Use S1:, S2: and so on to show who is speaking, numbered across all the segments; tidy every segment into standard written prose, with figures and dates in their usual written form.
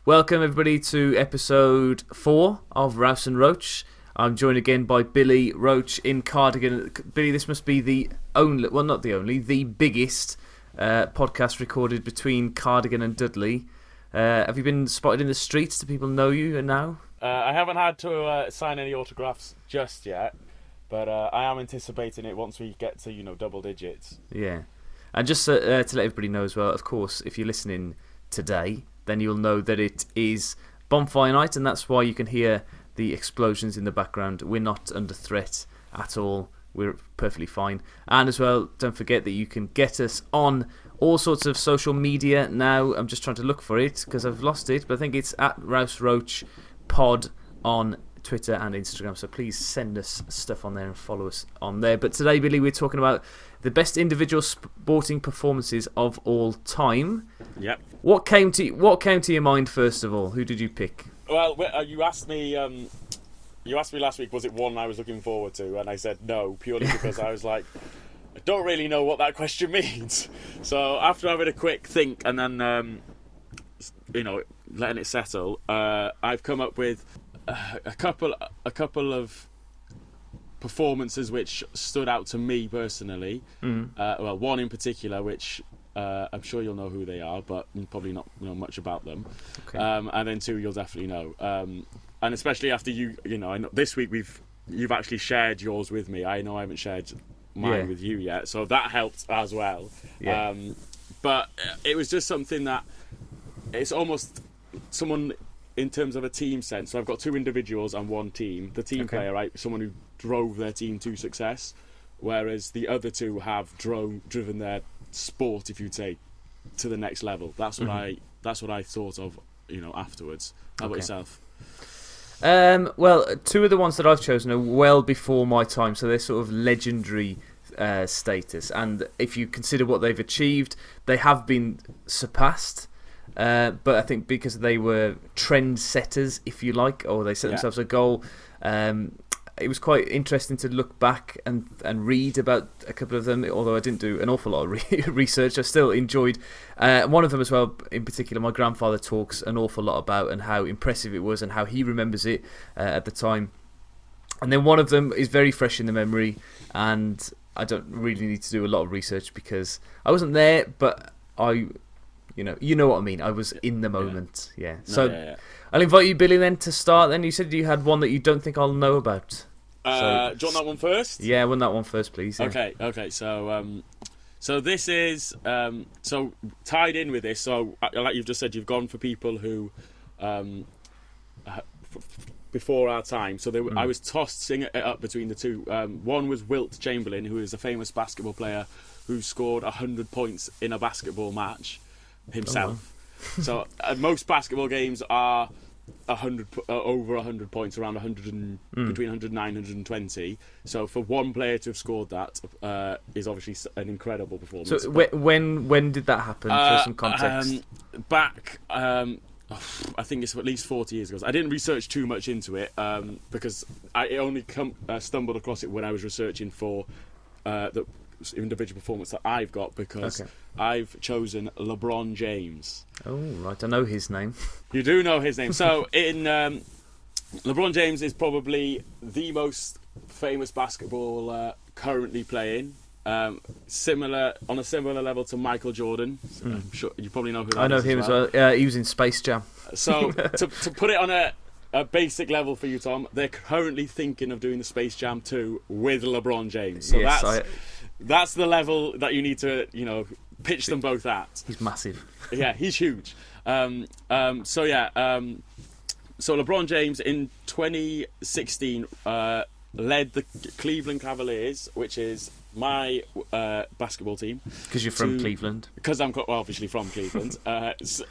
S1: Welcome everybody to episode 4 of Rouse and Roche. I'm joined again by Billy Roche in Cardigan. Billy, this must be the only, well not the only, the biggest podcast recorded between Cardigan and Dudley. Have you been spotted in the streets? Do people know you now?
S2: I haven't had to sign any autographs just yet, but I am anticipating it once we get to, double digits.
S1: Yeah. And just to let everybody know as well, of course, if you're listening today, then you'll know that it is bonfire night, and that's why you can hear the explosions in the background. We're not under threat at all. We're perfectly fine. And as well, don't forget that you can get us on all sorts of social media now. I'm just trying to look for it because I've lost it, but I think it's at Rouse Roche Pod on Twitter and Instagram. So please send us stuff on there and follow us on there. But today, Billy, we're talking about the best individual sporting performances of all time.
S2: Yep.
S1: What came to your mind first of all? Who did you pick?
S2: Well, you asked me. You asked me last week, was it one I was looking forward to? And I said no, purely because I was like, I don't really know what that question means. So after having a quick think and then, letting it settle, I've come up with a couple of performances which stood out to me personally. Well, one in particular, which I'm sure you'll know who they are, but you probably not know much about them.
S1: Okay.
S2: And then two, you'll definitely know. And especially after I know this week you've actually shared yours with me. I know I haven't shared mine with you yet, so that helped as well.
S1: Yeah.
S2: But it was just something that it's almost someone in terms of a team sense. So I've got two individuals and one team. The team player, right, someone who drove their team to success, whereas the other two have driven their sport, if you'd say, to the next level. That's what I thought of, afterwards. How about yourself?
S1: Well, two of the ones that I've chosen are well before my time, so they're sort of legendary status. And if you consider what they've achieved, they have been surpassed. But I think because they were trend setters, if you like, or they set themselves a goal, it was quite interesting to look back and read about a couple of them, although I didn't do an awful lot of research. I still enjoyed one of them as well. In particular, my grandfather talks an awful lot about and how impressive it was and how he remembers it at the time. And then one of them is very fresh in the memory, and I don't really need to do a lot of research because I wasn't there, but you know what I mean. I was in the moment, yeah. So I'll invite you, Billy, then to start. Then you said you had one that you don't think I'll know about.
S2: Do you want that one first?
S1: Yeah, I want that one first, please. Yeah.
S2: Okay. So this is so tied in with this. So like you've just said, you've gone for people who before our time. So I was tossing it up between the two. One was Wilt Chamberlain, who is a famous basketball player who scored 100 points in a basketball match himself. Oh, wow. So most basketball games are 100 over 100 points, around 100 and between 109 and 120. So for one player to have scored that is obviously an incredible performance.
S1: So when did that happen? For some context,
S2: back I think it's at least 40 years ago. I didn't research too much into it because I only stumbled across it when I was researching for the individual performance that I've got, because I've chosen LeBron James.
S1: Oh, right, I know his name.
S2: You do know his name. So LeBron James is probably the most famous basketball currently playing. On a similar level to Michael Jordan. I'm sure you probably know who that is.
S1: I know him as well. He was in Space Jam.
S2: So to put it on a basic level for you, Tom, they're currently thinking of doing the Space Jam 2 with LeBron James. So that's the level that you need to, pitch them both at.
S1: He's massive.
S2: Yeah, he's huge. So LeBron James in 2016 led the Cleveland Cavaliers, which is my basketball team.
S1: Because you're from Cleveland.
S2: Because I'm obviously from Cleveland.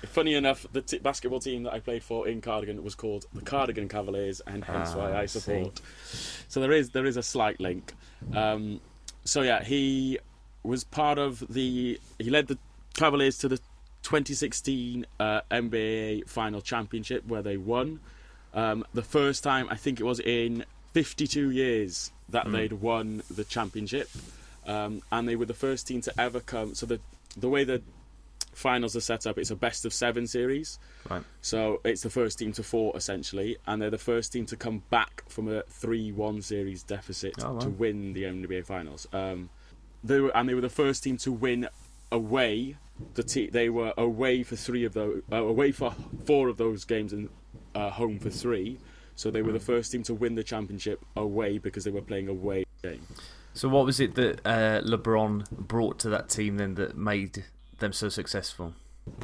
S2: Funny enough, the basketball team that I played for in Cardigan was called the Cardigan Cavaliers, and hence why I support. So there is a slight link. He was part of he led the Cavaliers to the 2016 NBA Final Championship, where they won. The first time, I think it was in 52 years that they'd won the championship, and they were the first team to ever come. So the way the finals are set up, it's a best of 7 series.
S1: Right.
S2: So it's the first team to 4 essentially, and they're the first team to come back from a 3-1 series deficit to win the NBA Finals. They were the first team to win away. They were away for 4 of those games and home for 3. So they were the first team to win the championship away because they were playing away game.
S1: So what was it that LeBron brought to that team then that made them so successful?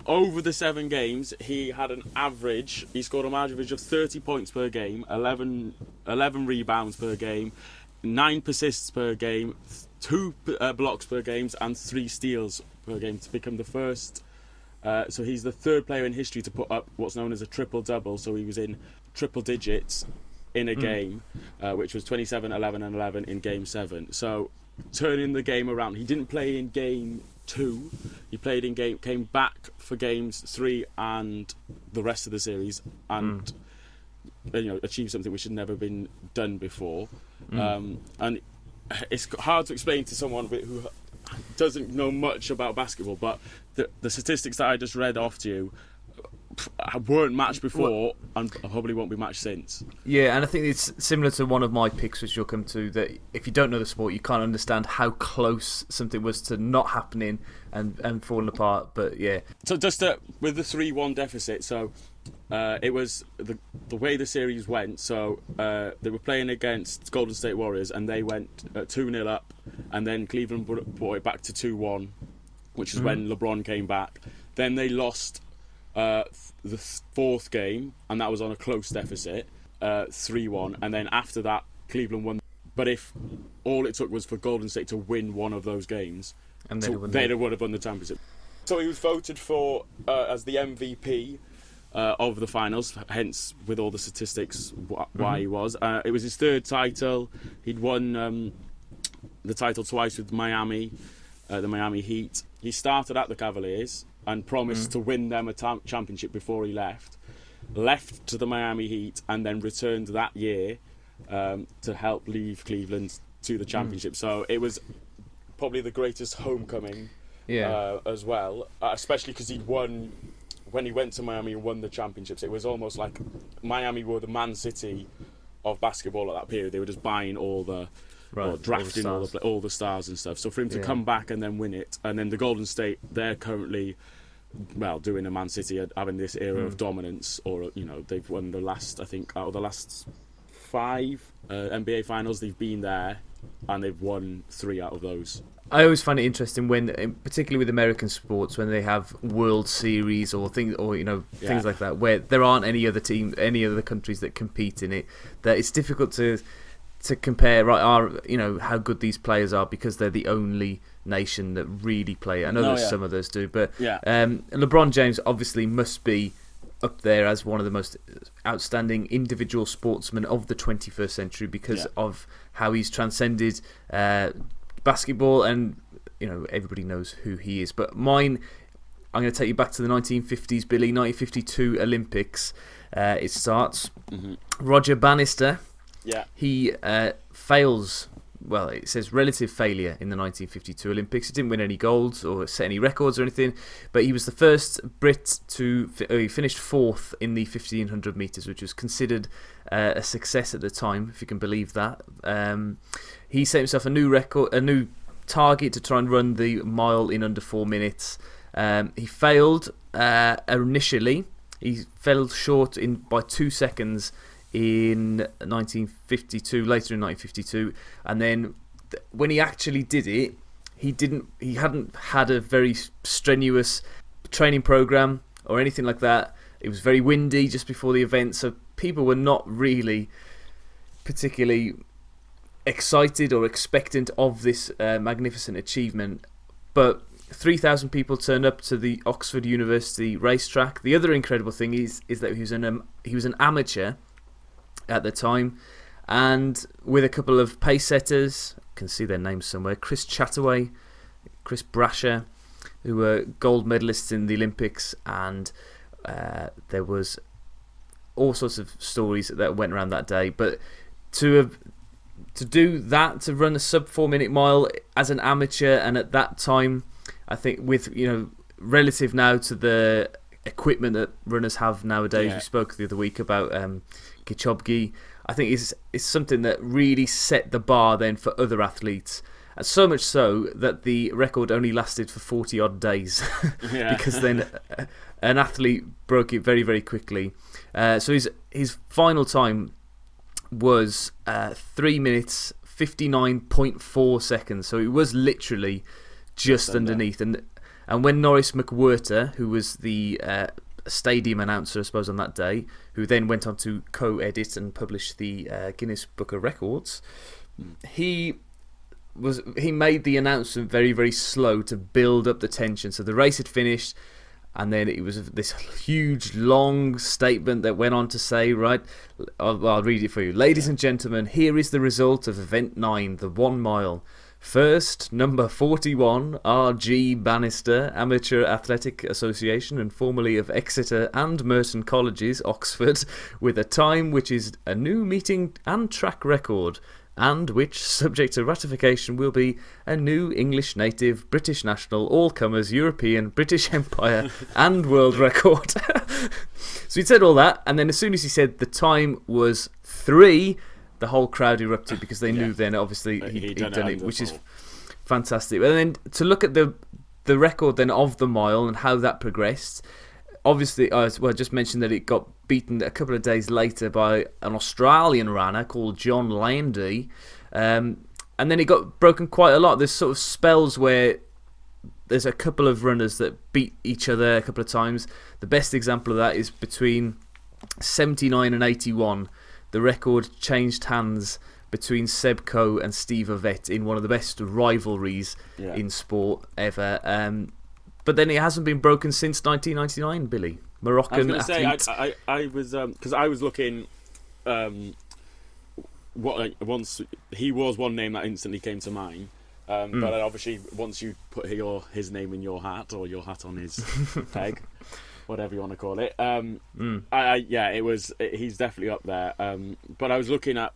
S2: Over the 7 games, he scored an average of 30 points per game, 11 rebounds per game, 9 assists per game, 2 blocks per game, and 3 steals per game to become the first. So he's the 3rd player in history to put up what's known as a triple-double. So he was in triple digits in a game, which was 27, 11 and 11 in Game 7. So turning the game around. He didn't play in Game 2. He came back for Games 3 and the rest of the series and achieved something which had never been done before. And it's hard to explain to someone who doesn't know much about basketball, but the statistics that I just read off to you weren't matched before and probably won't be matched since.
S1: Yeah, and I think it's similar to one of my picks, which you'll come to, that if you don't know the sport, you can't understand how close something was to not happening and falling apart. But yeah.
S2: So just with the 3-1 deficit, so it was the way the series went. So they were playing against Golden State Warriors and they went 2-0 up, and then Cleveland brought it back to 2-1, which is when LeBron came back. Then they lost the 4th game, and that was on a close deficit, 3-1, and then after that Cleveland won. But if all it took was for Golden State to win one of those games,
S1: and
S2: they would have won the championship. So he was voted for as the MVP of the finals, hence with all the statistics why he was. It was his 3rd title. He'd won the title twice with Miami, the Miami Heat. He started at the Cavaliers and promised to win them a championship before he left to the Miami Heat, and then returned that year to help lead Cleveland to the championship. So it was probably the greatest homecoming as well, especially because he'd won, when he went to Miami and won the championships, it was almost like Miami were the Man City of basketball at that period. They were just buying all the drafting all the stars and stuff. So for him to come back and then win it, and then the Golden State, they're currently doing a Man City having this era of dominance, or they've won the last, I think, out of the last 5 NBA finals they've been there, and they've won 3 out of those.
S1: I always find it interesting when, particularly with American sports, when they have World Series or things, or things like that, where there aren't any other countries that compete in it. That it's difficult to compare how good these players are because they're the only nation that really play. I know there's some others do, but LeBron James obviously must be up there as one of the most outstanding individual sportsmen of the 21st century because of how he's transcended basketball, and everybody knows who he is. But mine, I'm going to take you back to the 1950s, Billy. 1952 Olympics. It starts. Roger Bannister.
S2: Yeah.
S1: He fails. Well, it says relative failure in the 1952 Olympics. He didn't win any golds or set any records or anything, but he was the first Brit to. He finished 4th in the 1500 metres, which was considered a success at the time, if you can believe that. He set himself a new target to try and run the mile in under 4 minutes. He failed initially. He fell short by 2 seconds in 1952, later in 1952, and then when he actually did it, he hadn't had a very strenuous training program or anything like that. It was very windy just before the event, so people were not really particularly excited or expectant of this magnificent achievement. But 3,000 people turned up to the Oxford University racetrack. The other incredible thing is that he was an amateur at the time, and with a couple of pace setters, you can see their names somewhere, Chris Chataway, Chris Brasher, who were gold medalists in the Olympics, and there was all sorts of stories that went around that day. But to do that, to run a sub 4 minute mile as an amateur, and at that time, I think with relative now to the equipment that runners have nowadays.
S2: Yeah.
S1: We spoke the other week about Kichobgi. I think is something that really set the bar then for other athletes. And so much so that the record only lasted for 40 odd days because then an athlete broke it very, very quickly. So his final time was 3 minutes 59.4 seconds. So it was literally just underneath. And when Norris McWhirter, who was the stadium announcer, I suppose, on that day, who then went on to co-edit and publish the Guinness Book of Records, he made the announcement very, very slow to build up the tension. So the race had finished, and then it was this huge, long statement that went on to say, right, I'll read it for you. Ladies and gentlemen, here is the result of Event 9, the 1 mile. First, number 41, R.G. Bannister, Amateur Athletic Association and formerly of Exeter and Merton Colleges, Oxford, with a time which is a new meeting and track record, and which, subject to ratification, will be a new English native, British national, all-comers, European, British Empire and world record. So he said all that, and then as soon as he said the time was 3, the whole crowd erupted because they knew then, obviously, he'd done it, which is fantastic. And then to look at the record then of the mile and how that progressed, obviously, I just mentioned that it got beaten a couple of days later by an Australian runner called John Landy. And then it got broken quite a lot. There's sort of spells where there's a couple of runners that beat each other a couple of times. The best example of that is between 79 and 81. The record changed hands between Seb Coe and Steve Ovett in one of the best rivalries in sport ever. But then it hasn't been broken since 1999, Billy. Moroccan athlete.
S2: I was because I was looking. Once he was one name that instantly came to mind. But obviously, once you put his name in your hat or your hat on his peg, whatever you want to call it, he's definitely up there. But I was looking at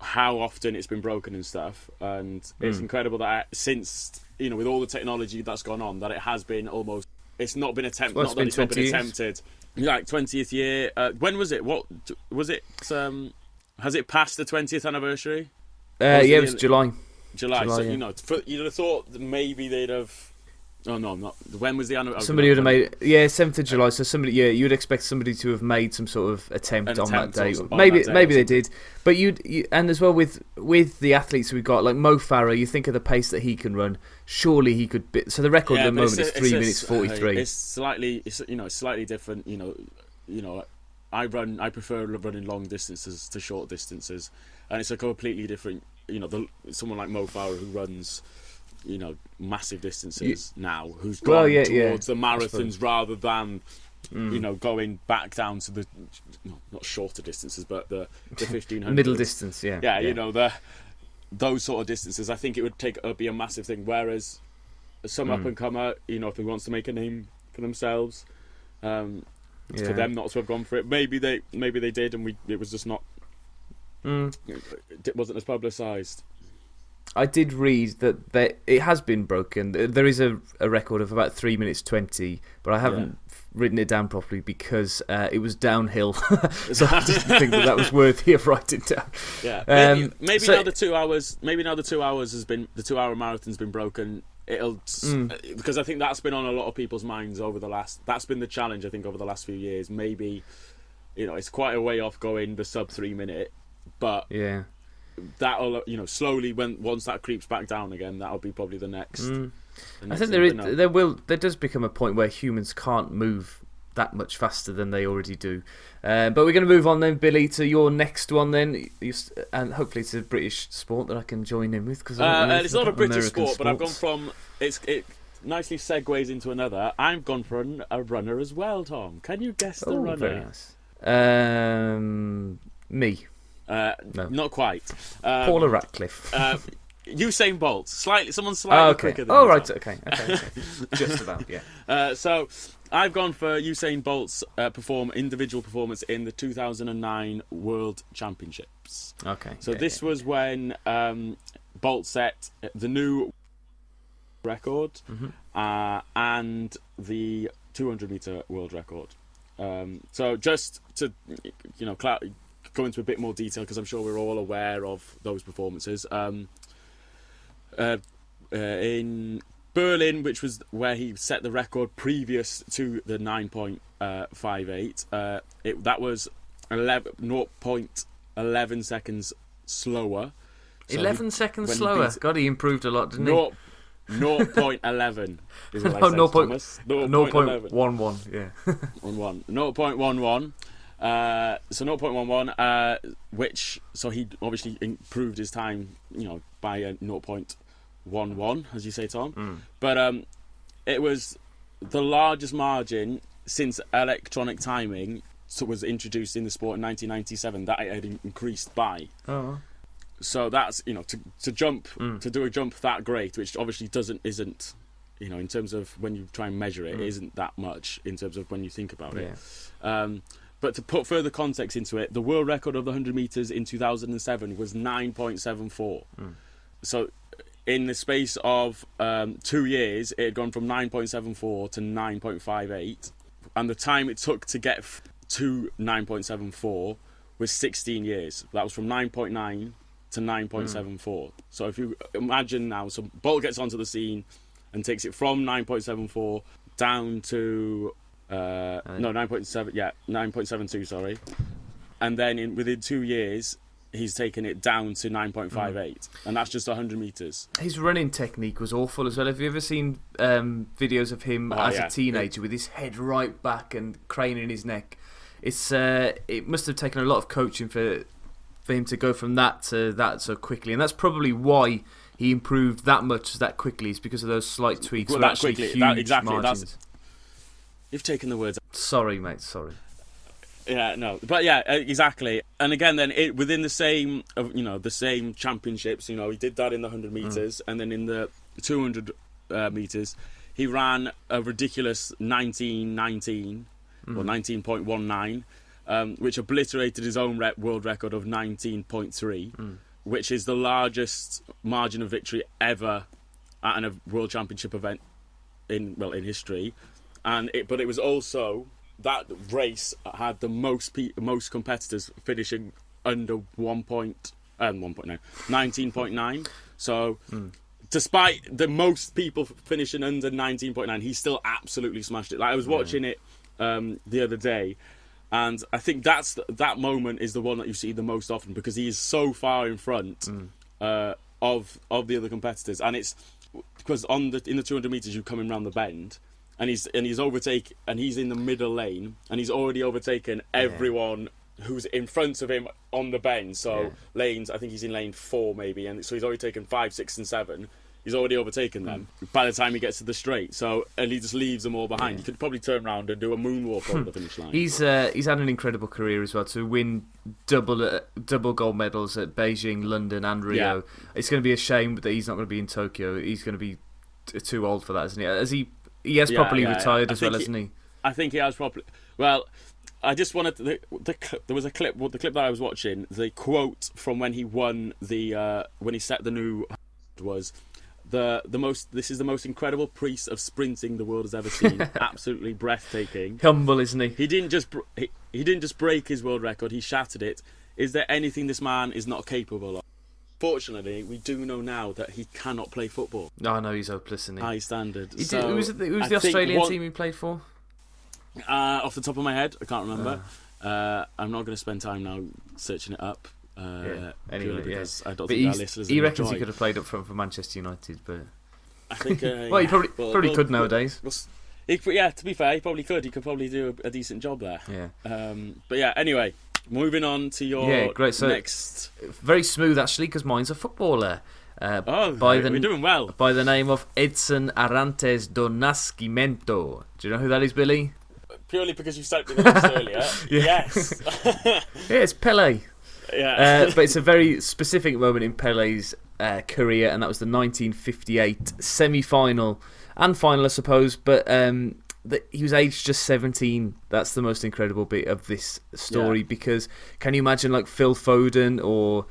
S2: how often it's been broken and stuff, and it's incredible that since, with all the technology that's gone on, that it has been almost. It's not been attempted.
S1: Well, it's not been
S2: attempted. Like 20th year. When was it? What was it? Has it passed the 20th anniversary?
S1: It was July.
S2: July. So you'd have thought that maybe they'd have. Oh no, not. When was the anniversary?
S1: Somebody would have made 7th of July. So somebody, you'd expect somebody to have made some sort of attempt on that day. Maybe they did, but and as well with the athletes we've got, like Mo Farah, you think of the pace that he can run. Surely he could. So the record at the moment is 3 minutes 43.
S2: It's slightly different. I prefer running long distances to short distances, and it's a completely different. Someone like Mo Farah who runs. Massive distances now, who's gone towards the marathons rather than going back down to the not shorter distances but the 1500
S1: middle distance,
S2: those sort of distances. I think it would be a massive thing, whereas some up and comer, if he wants to make a name for themselves, for them not to have gone for it, maybe they did, and it was just not it wasn't as publicised.
S1: I did read that it has been broken. There is a record of about 3 minutes 20, but I haven't written it down properly because it was downhill. So I didn't think that was worthy of writing down.
S2: Yeah, maybe now the 2 hours. Maybe now the 2 hours has been the 2 hour marathon's been broken. Because I think that's been on a lot of people's minds That's been the challenge, I think, over the last few years. Maybe it's quite a way off going the sub 3 minute, but that'll slowly once that creeps back down again, that'll be probably the next.
S1: I think there does become a point where humans can't move that much faster than they already do. But we're going to move on then, Billy, to your next one then, and hopefully it's a British sport that I can join in with. Cause
S2: it's not a British
S1: American
S2: sport, but I've gone from it nicely segues into another. I've gone for a runner as well, Tom. Can you guess the runner?
S1: Very nice. Me.
S2: No. Not quite.
S1: Paula Ratcliffe.
S2: Usain Bolt. Someone slightly quicker than
S1: right. Okay. Just about, yeah.
S2: So I've gone for Usain Bolt's individual performance in the 2009 World Championships.
S1: Okay.
S2: So this was when Bolt set the new record, and the 200-meter world record. So just to go into a bit more detail, because I'm sure we're all aware of those performances. In Berlin, which was where he set the record previous to the 9.58, that was 0.11 seconds slower. So
S1: 11 seconds slower? God, he improved a lot, didn't he?
S2: 0.11 is what I said,
S1: 0.11, yeah.
S2: 0.11. So 0.11, which, so he obviously improved his time, by 0.11, as you say, Tom. But it was the largest margin since electronic timing was introduced in the sport in 1997 that it had increased by.
S1: Oh.
S2: So that's, to jump, to do a jump that great, which obviously isn't, in terms of when you try and measure it, it isn't that much in terms of when you think about it. But to put further context into it, the world record of the 100 metres in 2007 was 9.74. So in the space of 2 years, it had gone from 9.74 to 9.58. And the time it took to get to 9.74 was 16 years. That was from 9.9 to 9.74. So if you imagine now, so Bolt gets onto the scene and takes it from 9.74 down to 9.72, sorry, and then within 2 years he's taken it down to 9.58, and that's just 100 meters. His
S1: running technique was awful as well. Have you ever seen videos of him as a teenager with his head right back and craning his neck? It must have taken a lot of coaching for him to go from that to that so quickly, and that's probably why he improved that much that quickly. Is because of those slight tweaks.
S2: Well, that quickly, exactly.
S1: Margins.
S2: You've taken the words.
S1: Sorry, mate. Sorry.
S2: Yeah, no, but yeah, exactly. And again, then within the same, the same championships, he did that in the 100 meters, and then in the 200 meters, he ran a ridiculous 19.19 or 19.19. Which obliterated his own world record of 19.3, which is the largest margin of victory ever at a World Championship event in history. But it was also, that race had the most competitors finishing under 19.9. So despite the most people finishing under 19.9, he still absolutely smashed it. Like, I was watching it the other day, and I think that moment is the one that you see the most often, because he is so far in front of the other competitors, and it's because in the 200 meters you're coming round the bend, and he's in the middle lane, and he's already overtaken everyone who's in front of him on the bend. So lanes, I think he's in lane 4 maybe, and so he's already taken 5, 6, and 7. He's already overtaken them by the time he gets to the straight. So, and he just leaves them all behind. He could probably turn around and do a moonwalk over the finish line.
S1: He's had an incredible career as well, to win double gold medals at Beijing, London, and Rio. Yeah. It's going to be a shame that he's not going to be in Tokyo. He's going to be too old for that, isn't he? He has properly retired as well, hasn't he?
S2: I think he has properly. Well, I just wanted there was a clip. The clip that I was watching, the quote from when he won when he set the new was. This is the most incredible piece of sprinting the world has ever seen. Absolutely breathtaking.
S1: Humble, isn't he?
S2: He didn't just break his world record, he shattered it. Is there anything this man is not capable of? Fortunately, we do know now that he cannot play football.
S1: No, he's hopeless, isn't he?
S2: High standard.
S1: Who was the Australian team he played for?
S2: Off the top of my head, I can't remember. I'm not going to spend time now searching it up.
S1: Anyway,
S2: because I don't think our listeners
S1: he reckons he could have played up front for Manchester United, but
S2: I think
S1: well, he probably could nowadays.
S2: To be fair, he probably could. He could probably do a decent job there.
S1: Yeah.
S2: But yeah, anyway, moving on to your next.
S1: Very smooth actually, because mine's a footballer.
S2: We're doing well.
S1: By the name of Edson Arantes do Nascimento. Do you know who that is, Billy?
S2: Purely because you sent me the list earlier. Yes.
S1: Yeah, it's Pelé.
S2: Yeah.
S1: But it's a very specific moment in Pelé's career, and that was the 1958 semi-final and final, I suppose. But he was aged just 17. That's the most incredible bit of this story, because can you imagine like Phil Foden or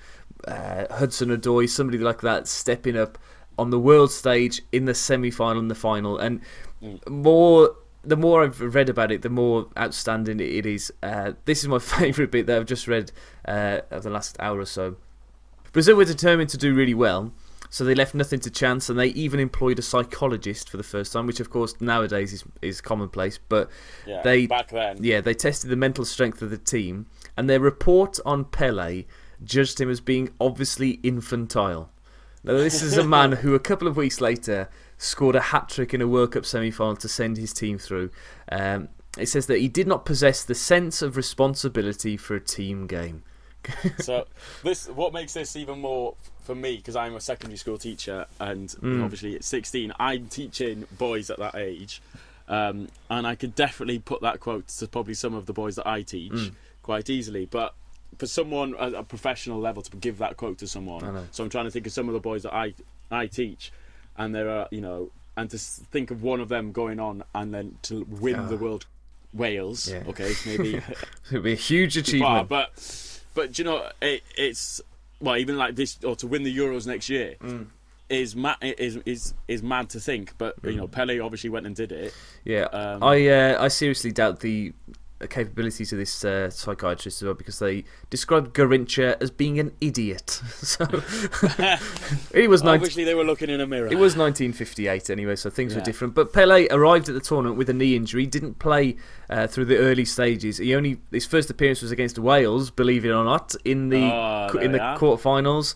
S1: Hudson-Odoi, somebody like that, stepping up on the world stage in the semi-final and the final. And the more I've read about it, the more outstanding it is. This is my favourite bit that I've just read of the last hour or so. Brazil were determined to do really well, so they left nothing to chance, and they even employed a psychologist for the first time, which of course nowadays is commonplace. But
S2: back then,
S1: they tested the mental strength of the team, and their report on Pelé judged him as being obviously infantile. Now, this is a man who a couple of weeks later scored a hat-trick in a World Cup semi-final to send his team through. It says that he did not possess the sense of responsibility for a team game.
S2: So what makes this even more for me, because I'm a secondary school teacher, and obviously at 16 I'm teaching boys at that age, and I could definitely put that quote to probably some of the boys that I teach quite easily. But for someone at a professional level to give that quote to someone, so I'm trying to think of some of the boys that I teach, and there are, and to think of one of them going on and then to win the World Wales, maybe
S1: it'd be a huge achievement.
S2: Far, but it's even like this, or to win the Euros next year is mad to think. But Pelé obviously went and did it.
S1: Yeah, I seriously doubt the capabilities of this psychiatrist as well, because they described Garrincha as being an idiot. So it was
S2: obviously they were looking in a mirror.
S1: It was 1958 anyway, so things were different. But Pelé arrived at the tournament with a knee injury. Didn't play through the early stages. His first appearance was against Wales, believe it or not, in the quarterfinals.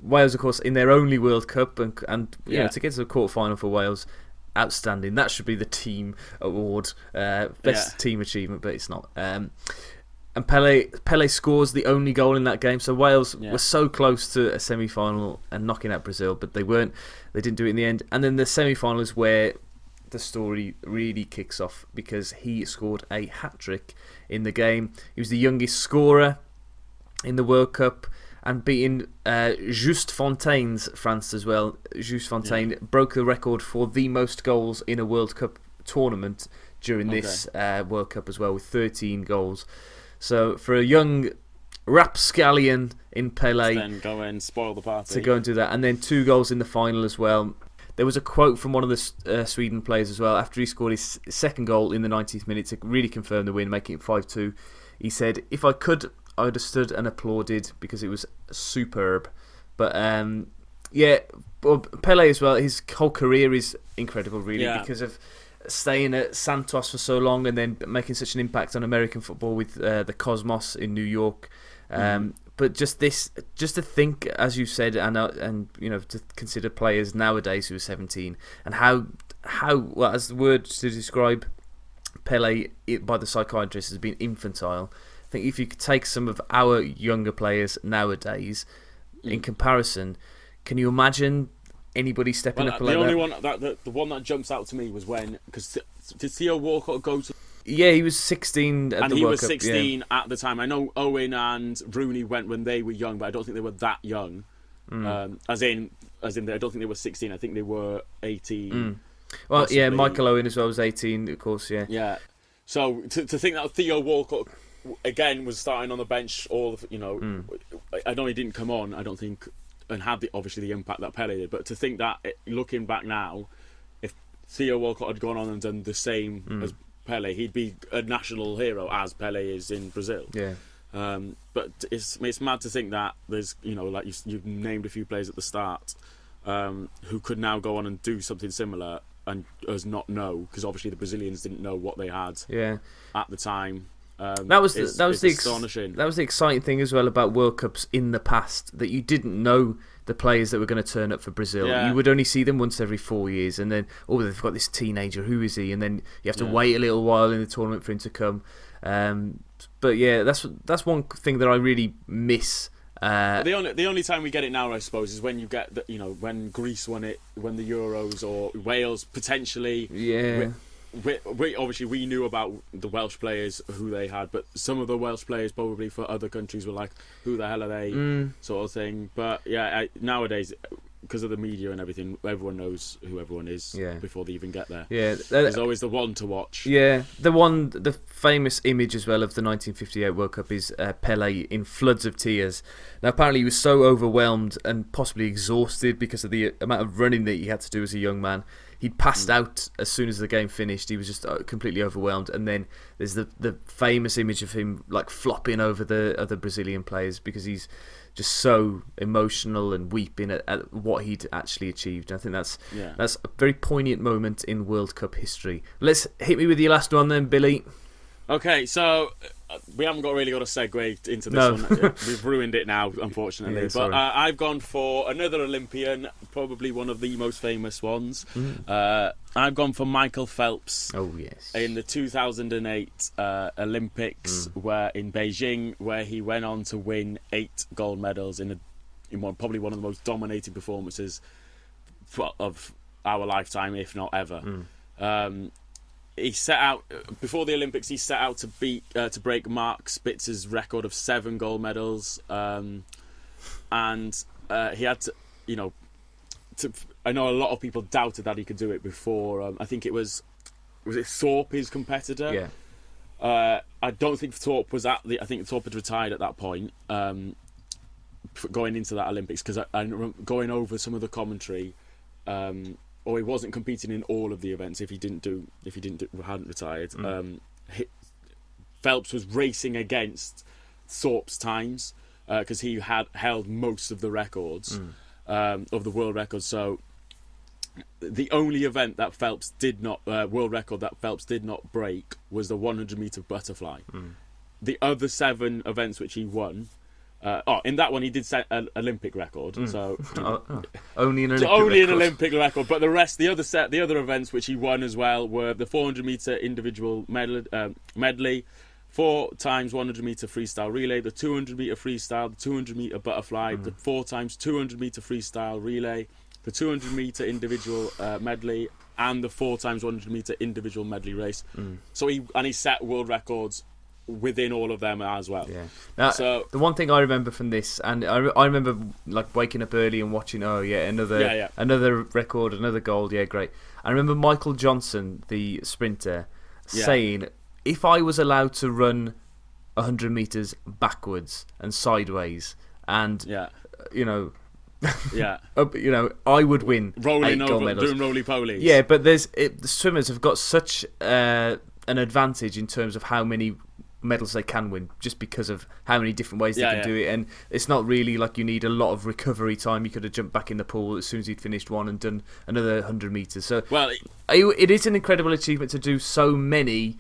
S1: Wales, of course, in their only World Cup, and to get to the quarterfinal for Wales. Outstanding. That should be the team award, best team achievement, but it's not. And Pelé scores the only goal in that game. So Wales were so close to a semi-final and knocking out Brazil, but they weren't. They didn't do it in the end. And then the semi-final is where the story really kicks off, because he scored a hat-trick in the game. He was the youngest scorer in the World Cup, and beating Just Fontaine's France as well. Just Fontaine broke the record for the most goals in a World Cup tournament during this World Cup as well, with 13 goals. So for a young rapscallion in Pelé,
S2: then go and spoil the party,
S1: to go and do that, and then 2 goals in the final as well. There was a quote from one of the Sweden players as well after he scored his second goal in the 90th minute to really confirm the win, making it 5-2. He said, "If I could, I would have stood and applauded, because it was superb." But Pelé as well, his whole career is incredible, really, because of staying at Santos for so long and then making such an impact on American football with the Cosmos in New York. But just to think, as you said, and to consider players nowadays who are 17, and how well, as the word to describe Pelé by the psychiatrist has been infantile. I think if you could take some of our younger players nowadays, in comparison, can you imagine anybody stepping up like that?
S2: The one that jumps out to me was because did Theo Walcott go to?
S1: Yeah, he was 16 at the World Cup.
S2: And he was 16 at the time. I know Owen and Rooney went when they were young, but I don't think they were that young. As in, I don't think they were 16. I think they were 18.
S1: Well,
S2: possibly.
S1: Michael Owen as well was 18, of course.
S2: Yeah. So to think that Theo Walcott again was starting on the bench, I know he didn't come on, I don't think, and had obviously the impact that Pelé did. But to think that, looking back now, if Theo Walcott had gone on and done the same as Pelé, he'd be a national hero, as Pelé is in Brazil.
S1: Yeah.
S2: But it's mad to think that there's, like you've named a few players at the start who could now go on and do something similar and us not know, because obviously the Brazilians didn't know what they had at the time.
S1: That was
S2: astonishing.
S1: That was the exciting thing as well about World Cups in the past, that you didn't know the players that were going to turn up for Brazil. You would only see them once every 4 years, and then they've got this teenager, who is he? And then you have to wait a little while in the tournament for him to come. But yeah, that's one thing that I really miss.
S2: The only time we get it now, I suppose, is when you get when Greece won it, when the Euros, or Wales potentially. Yeah. We knew about the Welsh players, who they had, but some of the Welsh players probably for other countries were like, who the hell are they, sort of thing. But nowadays because of the media and everything, everyone knows who everyone is before they even get there.
S1: Yeah,
S2: there's always the one to watch.
S1: Yeah, the famous image as well of the 1958 World Cup is Pele in floods of tears. Now, apparently, he was so overwhelmed and possibly exhausted because of the amount of running that he had to do as a young man. He'd passed out as soon as the game finished. He was just completely overwhelmed. And then there's the famous image of him like flopping over the other Brazilian players because he's just so emotional and weeping at what he'd actually achieved. And I think that's a very poignant moment in World Cup history. Let's hit me with your last one then, Billy.
S2: Okay, so we haven't really got a segue into this one. We've ruined it now, unfortunately.
S1: Yeah,
S2: but I've gone for another Olympian, probably one of the most famous ones. I've gone for Michael Phelps.
S1: Oh, yes.
S2: In the 2008 Olympics, where in Beijing, where he went on to win 8 gold medals in probably one of the most dominating performances of our lifetime, if not ever. He set out before the Olympics. He set out to break Mark Spitzer's record of 7 gold medals, and he had to, I know a lot of people doubted that he could do it before. I think was it Thorpe, his competitor?
S1: Yeah.
S2: I don't think Thorpe was I think Thorpe had retired at that point, going into that Olympics, because I going over some of the commentary. Or he wasn't competing in all of the events if he hadn't retired. Phelps was racing against Thorpe's times because he had held most of the records of the world records. So the only event that Phelps did not world record that Phelps did not break was the 100-meter butterfly. The other 7 events which he won. In that one he did set an Olympic record, so
S1: only an
S2: Olympic record. But the other events which he won as well were the 400-meter individual medley, 4 times 100-meter freestyle relay, the 200-meter freestyle, the 200-meter butterfly, the 4 times 200-meter freestyle relay, the 200-meter individual medley, and the 4 times 100-meter individual medley race. So he set world records within all of them as well.
S1: Yeah. Now, so the one thing I remember from this, and I remember like waking up early and watching. Oh yeah, another record, another gold. Yeah, great. I remember Michael Johnson, the sprinter, saying, "If I was allowed to run 100 meters backwards and sideways, and I would win
S2: rolling
S1: 8 gold medals,
S2: doing roly polies."
S1: Yeah, but the swimmers have got such an advantage in terms of how many medals they can win, just because of how many different ways they can do it. And it's not really like you need a lot of recovery time. You could have jumped back in the pool as soon as he'd finished one and done another 100 meters. So it is an incredible achievement to do so many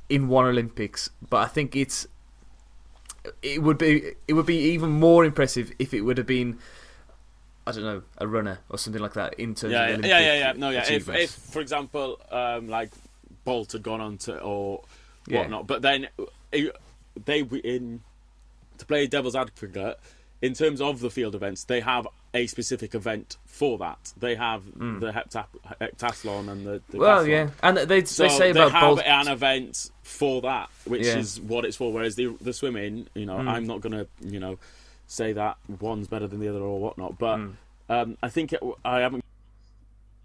S1: in one Olympics, but I think it would be even more impressive if it would have been, I don't know, a runner or something like that in terms of Olympic
S2: If for example like Bolt had gone on to or whatnot, but then they were to play devil's advocate in terms of the field events. They have a specific event for that. They have the heptathlon and the decathlon.
S1: And they say about
S2: have
S1: Bolt
S2: an event for that, which is what it's for. Whereas the swimming, I'm not going to say that one's better than the other or whatnot. But I think I haven't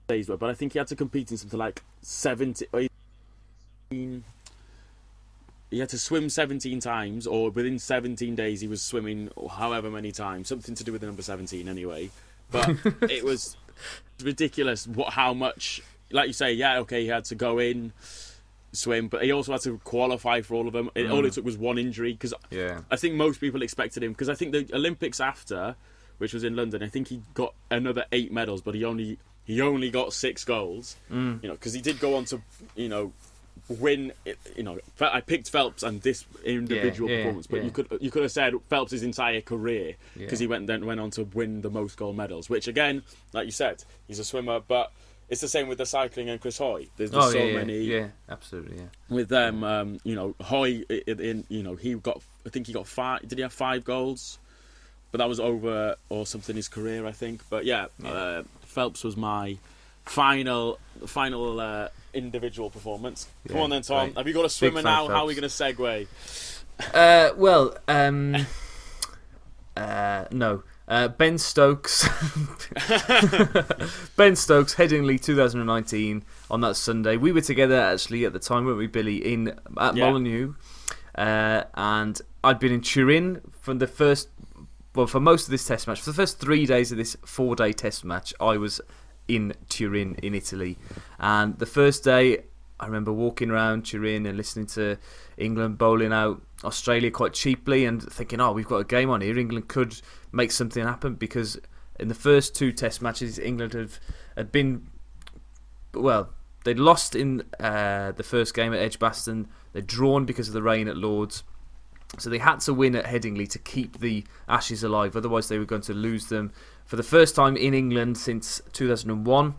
S2: days, but I think he had to compete in something like 17. He had to swim 17 times, or within 17 days he was swimming however many times. Something to do with the number 17 anyway. But it was ridiculous how much, like you say, he had to go in, swim, but he also had to qualify for all of them. All it took was one injury, because I think most people expected him, because I think the Olympics after, which was in London, I think he got another 8 medals, but he only got 6 golds, because he did go on to, win. I picked Phelps and this individual performance, but you could have said Phelps' entire career, because he went on to win the most gold medals. Which again, like you said, he's a swimmer, but it's the same with the cycling and Chris Hoy. There's just many.
S1: Yeah, absolutely. Yeah.
S2: With them, Hoy, he got. I think he got 5. Did he have 5 golds? But that was over or something his career, I think. But Phelps was my final individual performance. Come on then, Tom. Right. Have you got a swimmer now? How are we going to segue?
S1: No. Ben Stokes. Ben Stokes, Headingley 2019 on that Sunday. We were together actually at the time, weren't we, Billy, at Molineux. And I'd been in Turin for for most of this test match. For the first 3 days of this 4-day test match, I was in Turin in Italy. And the first day, I remember walking around Turin and listening to England bowling out Australia quite cheaply and thinking, oh, we've got a game on here. England could make something happen, because in the first 2 test matches, England had been, well, they'd lost in the first game at Edgbaston. They'd drawn because of the rain at Lord's. So they had to win at Headingley to keep the Ashes alive. Otherwise, they were going to lose them for the first time in England since 2001.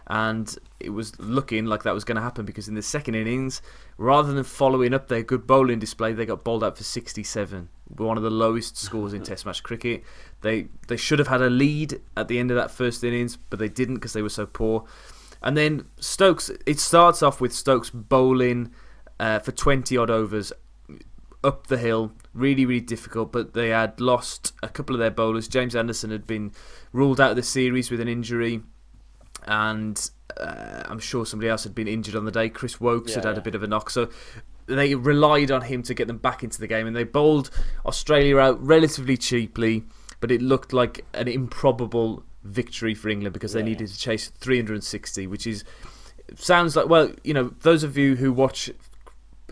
S1: And it was looking like that was going to happen, because in the second innings, rather than following up their good bowling display, they got bowled out for 67. One of the lowest scores in Test match cricket. They should have had a lead at the end of that first innings, but they didn't because they were so poor. And then Stokes, it starts off with Stokes bowling for 20 odd overs up the hill, really, really difficult, but they had lost a couple of their bowlers. James Anderson had been ruled out of the series with an injury, and I'm sure somebody else had been injured on the day. Chris Wokes had a bit of a knock, so they relied on him to get them back into the game, and they bowled Australia out relatively cheaply, but it looked like an improbable victory for England, because they needed to chase 360, which sounds like, well, you know, those of you who watch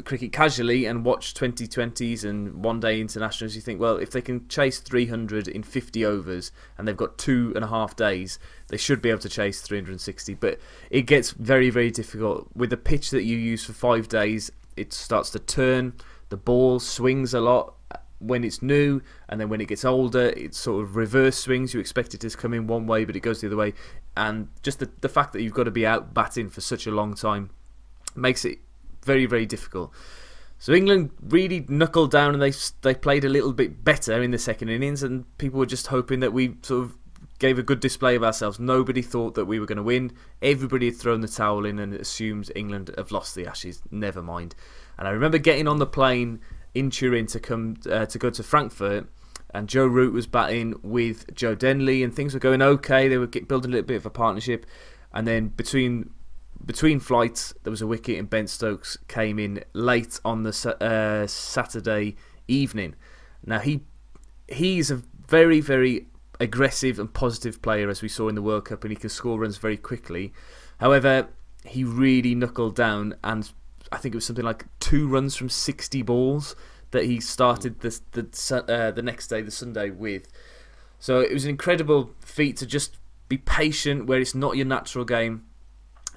S1: cricket casually and watch 2020s and one-day internationals, you think, well, if they can chase 300 in 50 overs and they've got 2.5 days, they should be able to chase 360. But it gets very, very difficult. With the pitch that you use for 5 days, it starts to turn, the ball swings a lot when it's new, and then when it gets older, it sort of reverse swings. You expect it to come in one way, but it goes the other way. And just the fact that you've got to be out batting for such a long time makes it very, very difficult. So England really knuckled down, and they played a little bit better in the second innings, and people were just hoping that we sort of gave a good display of ourselves. Nobody thought that we were going to win. Everybody had thrown the towel in and assumed England have lost the Ashes. Never mind. And I remember getting on the plane in Turin to go to Frankfurt, and Joe Root was batting with Joe Denley, and things were going okay. They were building a little bit of a partnership, and then between flights, there was a wicket, and Ben Stokes came in late on the Saturday evening. Now he's a very, very aggressive and positive player, as we saw in the World Cup, and he can score runs very quickly. However, he really knuckled down, and I think it was something like 2 runs from 60 balls that he started the next day, the Sunday, with. So it was an incredible feat to just be patient where it's not your natural game.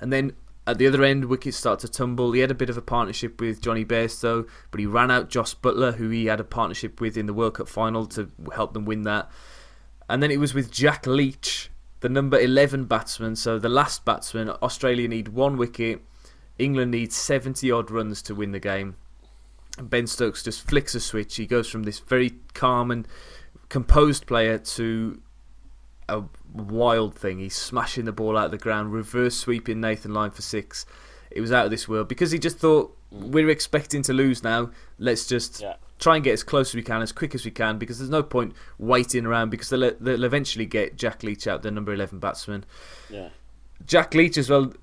S1: And then at the other end, wickets start to tumble. He had a bit of a partnership with Johnny Bairstow, but he ran out Joss Butler, who he had a partnership with in the World Cup final, to help them win that. And then it was with Jack Leach, the number 11 batsman. So the last batsman. Australia need 1 wicket. England needs 70 odd runs to win the game. And Ben Stokes just flicks a switch. He goes from this very calm and composed player to a wild thing. He's smashing the ball out of the ground, reverse sweeping Nathan Lyon for 6. It was out of this world, because he just thought, we're expecting to lose now. Let's just try and get as close as we can, as quick as we can, because there's no point waiting around, because they'll eventually get Jack Leach out, the number 11 batsman. Yeah. Jack Leach as well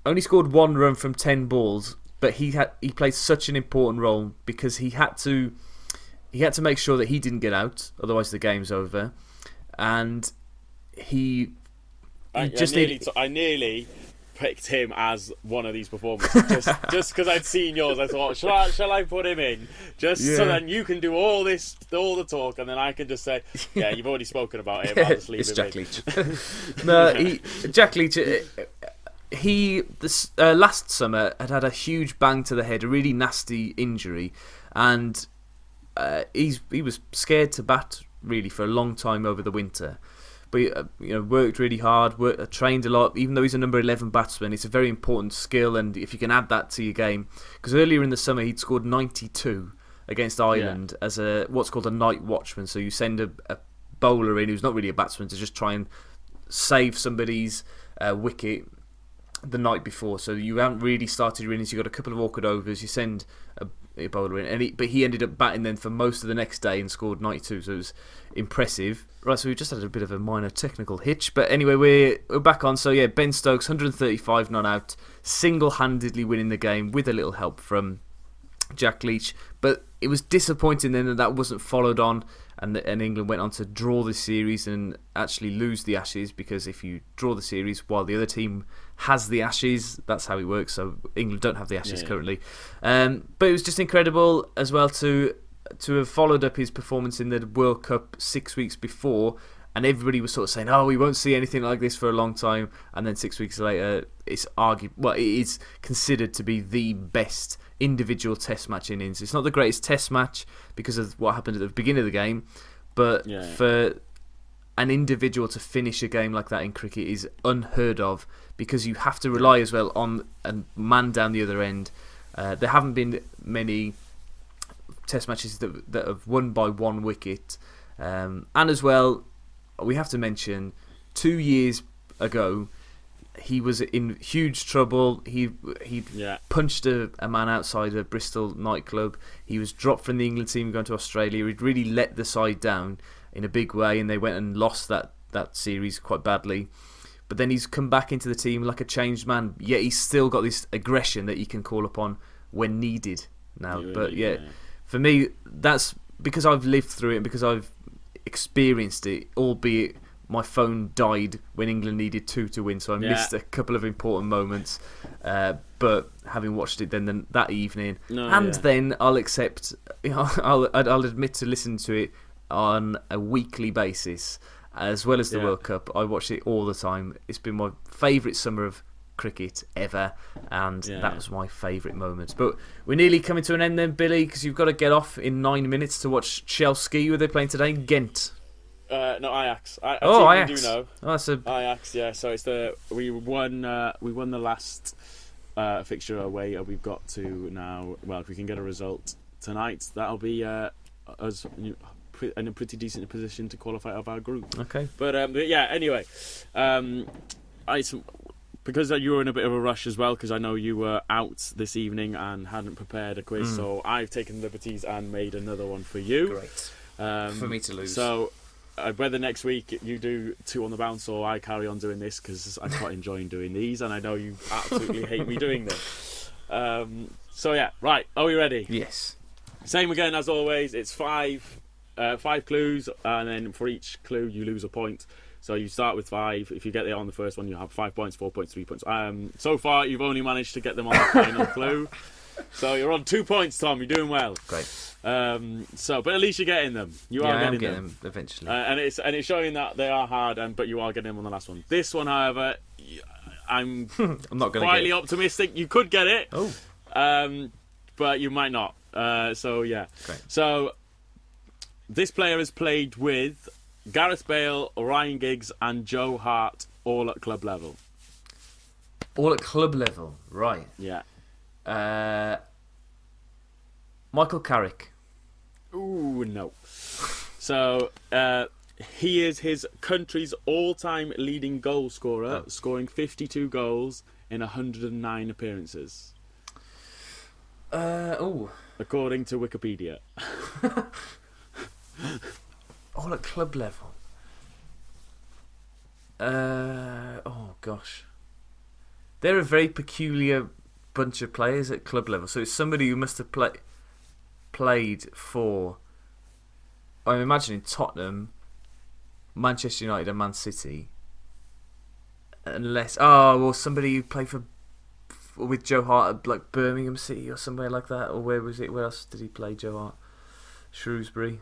S1: only scored 1 run from 10 balls, but he played such an important role, because he had to make sure that he didn't get out, otherwise the game's over. And I
S2: nearly picked him as one of these performances, just because I'd seen yours. I thought, shall I put him in, so then you can do all the talk, and then I can just say, yeah, you've already spoken about him. I'll just leave
S1: it's
S2: him
S1: Jack
S2: in.
S1: Leach. No, Jack Leach. Last summer had a huge bang to the head, a really nasty injury, and he was scared to bat really for a long time over the winter. But worked really hard, trained a lot. Even though he's a number 11 batsman, it's a very important skill, and if you can add that to your game, because earlier in the summer he'd scored 92 against Ireland as what's called a night watchman. So you send a bowler in who's not really a batsman to just try and save somebody's wicket the night before. So you haven't really started your innings, you've got a couple of awkward overs, you send bowler in, but he ended up batting then for most of the next day and scored 92, so it was impressive. Right, so we just had a bit of a minor technical hitch, but anyway, we're back on. So yeah, Ben Stokes, 135 not out, single-handedly winning the game with a little help from Jack Leach, but it was disappointing then that wasn't followed on, and England went on to draw the series and actually lose the Ashes, because if you draw the series while the other team has the Ashes, that's how it works. So England don't have the Ashes currently, but it was just incredible as well to have followed up his performance in the World Cup 6 weeks before, and everybody was sort of saying, "Oh, we won't see anything like this for a long time," and then 6 weeks later, it is considered to be the best individual Test match innings. It's not the greatest Test match because of what happened at the beginning of the game, but for an individual to finish a game like that in cricket is unheard of, because you have to rely as well on a man down the other end. There haven't been many Test matches that have won by one wicket, and as well, we have to mention 2 years ago he was in huge trouble. He punched a man outside a Bristol nightclub. He was dropped from the England team going to Australia. He'd really let the side down in a big way, and they went and lost that series quite badly. But then he's come back into the team like a changed man, yet he's still got this aggression that he can call upon when needed now. But for me, that's because I've lived through it and because I've experienced it, albeit my phone died when England needed 2 to win, so I missed a couple of important moments. But having watched it then that evening, then I'll accept, I'll admit to listen to it on a weekly basis, as well as the World Cup. I watch it all the time. It's been my favourite summer of cricket ever, and that was my favourite moment. But we're nearly coming to an end then, Billy, because you've got to get off in 9 minutes to watch Chelsea. Who are they playing today? Ghent.
S2: No, Ajax.
S1: Ajax.
S2: We do know.
S1: Oh, that's
S2: Ajax. Yeah. So it's we won the last fixture away. We've got to now. Well, if we can get a result tonight, that'll be us in a pretty decent position to qualify out of our group.
S1: Okay.
S2: But yeah. Anyway, because you were in a bit of a rush as well, because I know you were out this evening and hadn't prepared a quiz, so I've taken liberties and made another one for you.
S1: Great. For me to lose.
S2: So whether next week you do 2 on the bounce or I carry on doing this, because I'm quite enjoying doing these, and I know you absolutely hate me doing them. So yeah, right. Are we ready?
S1: Yes.
S2: Same again as always. It's 5 clues, and then for each clue you lose a point. So you start with 5. If you get it on the first one, you have 5 points, 4 points, 3 points. So far, you've only managed to get them on the final clue. So you're on 2 points, Tom. You're doing well.
S1: Great.
S2: But at least you're getting them. You are getting them
S1: eventually.
S2: and it's showing that they are hard, but you are getting them on the last one. This one, however, I'm
S1: I'm not going to
S2: quietly optimistic. You could get it.
S1: Oh.
S2: But you might not. So yeah.
S1: Great.
S2: So this player has played with Gareth Bale, Ryan Giggs and Joe Hart, all at club level.
S1: All at club level, right.
S2: Yeah.
S1: Michael Carrick.
S2: Ooh, no. So, he is his country's all-time leading goal scorer, scoring 52 goals in 109 appearances. According to Wikipedia.
S1: All at club level. Oh gosh, they're a very peculiar bunch of players at club level. So it's somebody who must have played for, I'm imagining, Tottenham, Manchester United, and Man City. Unless somebody who played with Joe Hart at like Birmingham City or somewhere like that. Or where was it? Where else did he play, Joe Hart? Shrewsbury.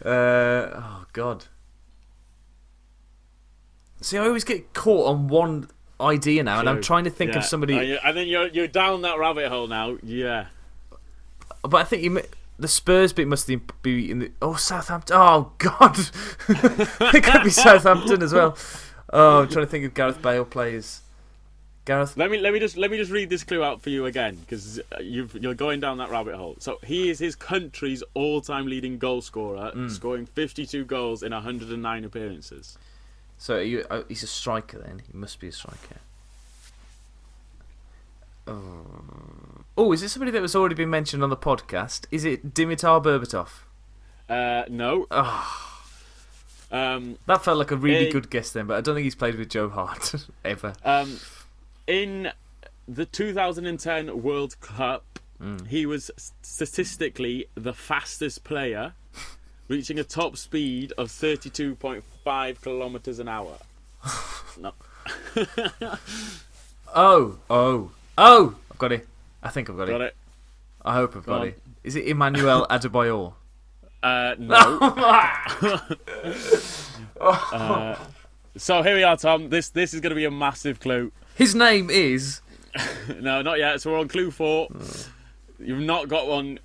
S1: Oh God. See, I always get caught on one idea now, and I'm trying to think of somebody.
S2: And then you're down that rabbit hole now. Yeah.
S1: But I think the Spurs bit must be in the Southampton. Oh God, it could be Southampton as well. Oh, I'm trying to think of Gareth Bale players. Gareth.
S2: Let me just read this clue out for you again, because you're going down that rabbit hole. So he is his country's all-time leading goal scorer, scoring 52 goals in 109 appearances.
S1: So he's a striker then. He must be a striker. Oh, is it somebody that was already been mentioned on the podcast? Is it Dimitar Berbatov?
S2: No.
S1: That felt like a really good guess then, but I don't think he's played with Joe Hart ever.
S2: In the 2010 World Cup, he was statistically the fastest player, reaching a top speed of 32.5 kilometers an hour. No.
S1: Oh! I've got it. I think I've got it. I hope I've got it. Is it Emmanuel Adebayor?
S2: No. So here we are, Tom. This is going to be a massive clue.
S1: His name is...
S2: No, not yet. So we're on clue 4. You've not got one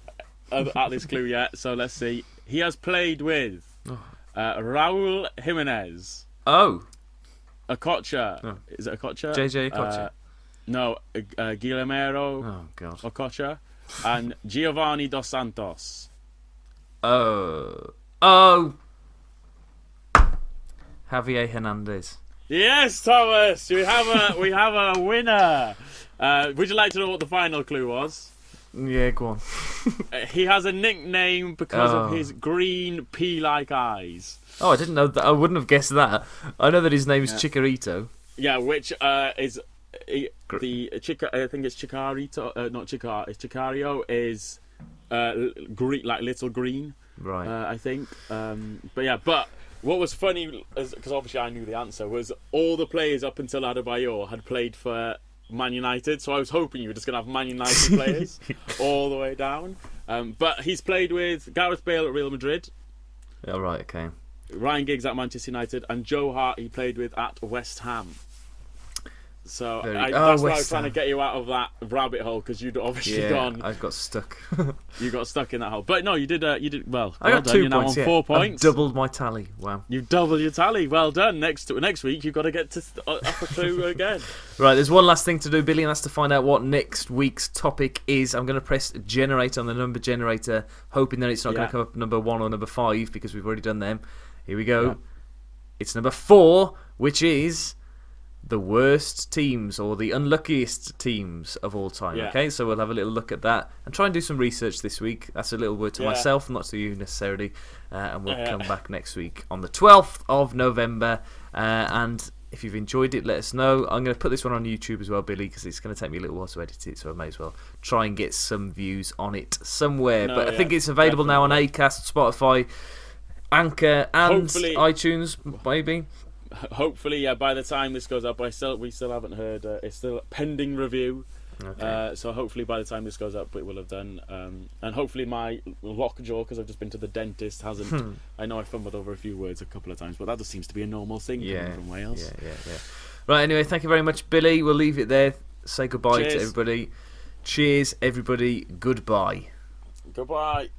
S2: at this clue yet, so let's see. He has played with Raul Jimenez.
S1: Oh.
S2: Okocha.
S1: Oh.
S2: Is it Okocha?
S1: JJ Okocha.
S2: No, Guillermo
S1: Oh, God.
S2: Okocha. And Giovanni Dos Santos.
S1: Oh. Javier Hernandez.
S2: Yes, Thomas! We have a winner. Would you like to know what the final clue was?
S1: Yeah, go on.
S2: He has a nickname because of his green pea-like eyes.
S1: Oh, I didn't know that. I wouldn't have guessed that. I know that his name is Chikorito.
S2: Yeah, which is I think it's Chikarito. Not Chikar. It's Chicario. Is green, like little green.
S1: Right.
S2: I think. But what was funny, because obviously I knew the answer, was all the players up until Adebayor had played for Man United, so I was hoping you were just going to have Man United players all the way down. But he's played with Gareth Bale at Real Madrid.
S1: Yeah, right, okay.
S2: Ryan Giggs at Manchester United, and Joe Hart he played with at West Ham. So that's why I was trying to get you out of that rabbit hole, because you'd obviously gone.
S1: I got stuck.
S2: You got stuck in that hole, but no, you did well.
S1: I got 2 points.
S2: You're now on 4 points.
S1: I've doubled my tally. Wow.
S2: You doubled your tally. Well done. Next week you've got to get to up a clue again.
S1: Right, there's one last thing to do, Billy, and that's to find out what next week's topic is. I'm going to press generate on the number generator, hoping that it's not going to come up number 1 or number 5, because we've already done them. Here we go. Yeah. It's number 4, which is the worst teams or the unluckiest teams of all time. Yeah. Okay, so we'll have a little look at that and try and do some research this week. That's a little word to myself, not to you necessarily. And we'll come back next week on the 12th of November. And if you've enjoyed it, let us know. I'm going to put this one on YouTube as well, Billy, because it's going to take me a little while to edit it, so I may as well try and get some views on it somewhere. But I think it's available now on Acast, Spotify, Anchor, and iTunes, maybe.
S2: Hopefully, by the time this goes up, we still haven't heard. It's still pending review. Okay. So hopefully, by the time this goes up, it will have done. And hopefully, my lockjaw, because I've just been to the dentist, hasn't. I know I fumbled over a few words a couple of times, but that just seems to be a normal thing coming from Wales.
S1: Yeah. Right. Anyway, thank you very much, Billy. We'll leave it there. Say goodbye to everybody. Cheers, everybody. Goodbye.
S2: Goodbye.